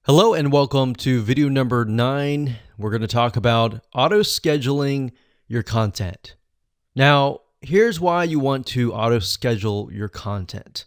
Hello and welcome to video number 9. We're going to talk about auto-scheduling your content. Now, here's why you want to auto-schedule your content.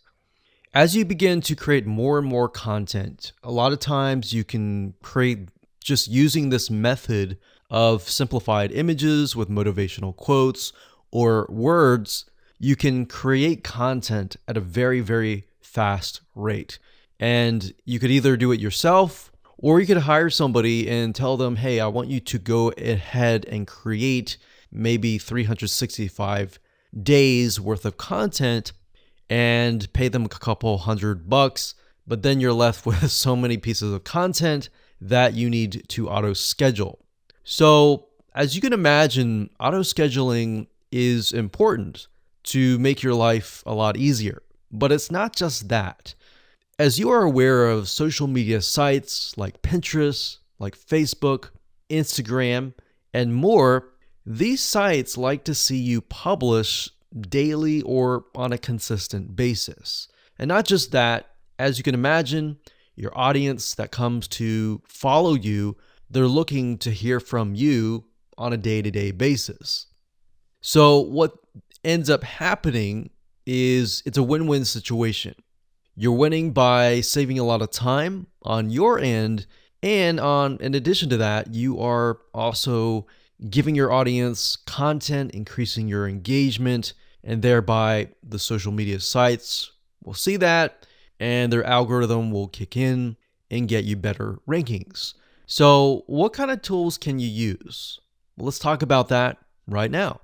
As you begin to create more and more content, a lot of times you can create just using this method of simplified images with motivational quotes or words. You can create content at a very, very fast rate. And you could either do it yourself or you could hire somebody and tell them, hey, I want you to go ahead and create maybe 365 days worth of content and pay them a couple $100, but then you're left with so many pieces of content that you need to auto schedule. So as you can imagine, auto scheduling is important to make your life a lot easier, but it's not just that. As you are aware of social media sites like Pinterest, like Facebook, Instagram, and more, these sites like to see you publish daily or on a consistent basis. And not just that, as you can imagine, your audience that comes to follow you, they're looking to hear from you on a day-to-day basis. So what ends up happening is it's a win-win situation. You're winning by saving a lot of time on your end, and in addition to that, you are also giving your audience content, increasing your engagement, and thereby the social media sites will see that, and their algorithm will kick in and get you better rankings. So what kind of tools can you use? Well, let's talk about that right now.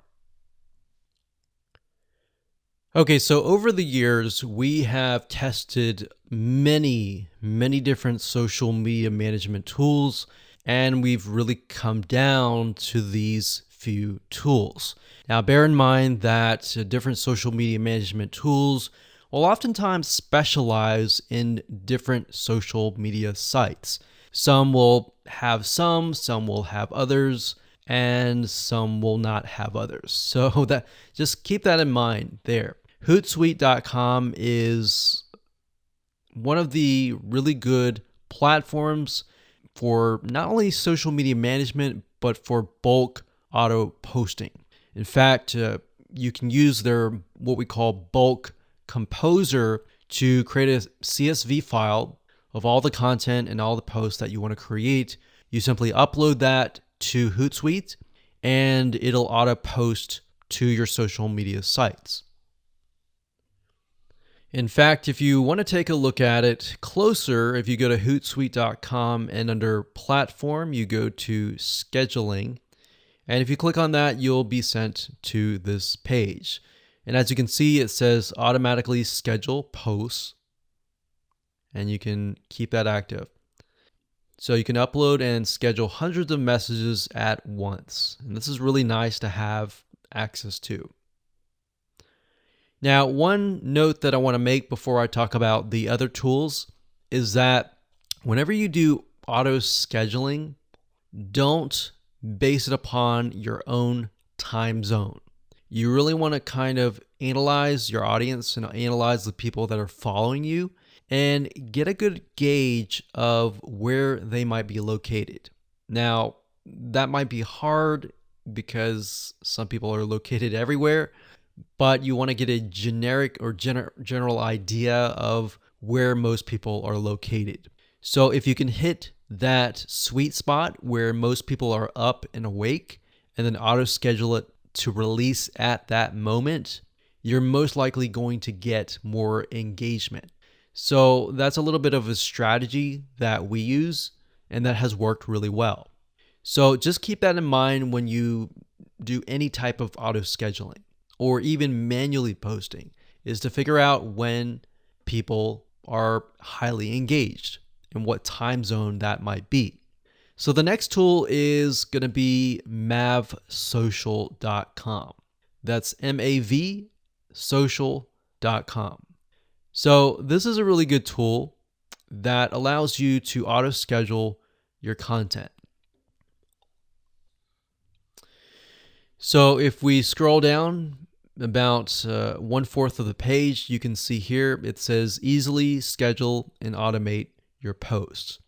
Okay, so over the years, we have tested many different social media management tools, and we've really come down to these few tools. Now, bear in mind that different social media management tools will oftentimes specialize in different social media sites. Some will have some will have others, and some will not have others. So just keep that in mind there. Hootsuite.com is one of the really good platforms for not only social media management, but for bulk auto posting. In fact, you can use their what we call bulk composer to create a CSV file of all the content and all the posts that you want to create. You simply upload that to Hootsuite and it'll auto post to your social media sites. In fact, if you want to take a look at it closer, if you go to Hootsuite.com and under Platform, you go to Scheduling. And if you click on that, you'll be sent to this page. And as you can see, it says automatically schedule posts. And you can keep that active. So you can upload and schedule hundreds of messages at once. And this is really nice to have access to. Now, one note that I want to make before I talk about the other tools is that whenever you do auto scheduling, don't base it upon your own time zone. You really want to kind of analyze your audience and analyze the people that are following you and get a good gauge of where they might be located. Now, that might be hard because some people are located everywhere, but you want to get a generic or general idea of where most people are located. So if you can hit that sweet spot where most people are up and awake and then auto schedule it to release at that moment, you're most likely going to get more engagement. So that's a little bit of a strategy that we use and that has worked really well. So just keep that in mind when you do any type of auto scheduling or even manually posting, is to figure out when people are highly engaged and what time zone that might be. So the next tool is going to be mavsocial.com. That's mavsocial.com. So this is a really good tool that allows you to auto schedule your content. So if we scroll down about 1/4 of the page, you can see here it says easily schedule and automate your posts.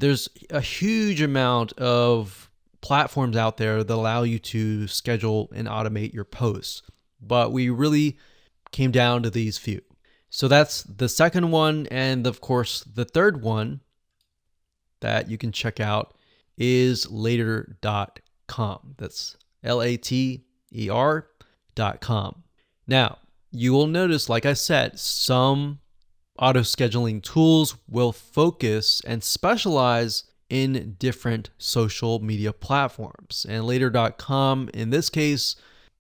There's a huge amount of platforms out there that allow you to schedule and automate your posts, but we really came down to these few. So that's the second one. And of course, the third one that you can check out is later.com. That's later.com. Now, you will notice, like I said, some auto scheduling tools will focus and specialize in different social media platforms. And later.com, in this case,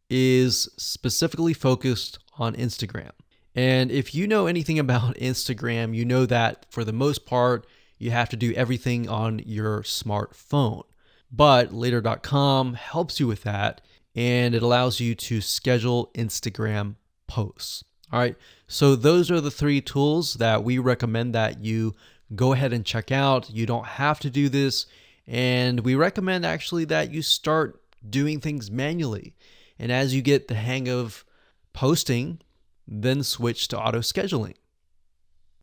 is specifically focused on Instagram. And if you know anything about Instagram, you know that for the most part, you have to do everything on your smartphone. But later.com helps you with that, and it allows you to schedule Instagram posts. All right, so those are the three tools that we recommend that you go ahead and check out. You don't have to do this, and we recommend actually that you start doing things manually. And as you get the hang of posting, then switch to auto scheduling.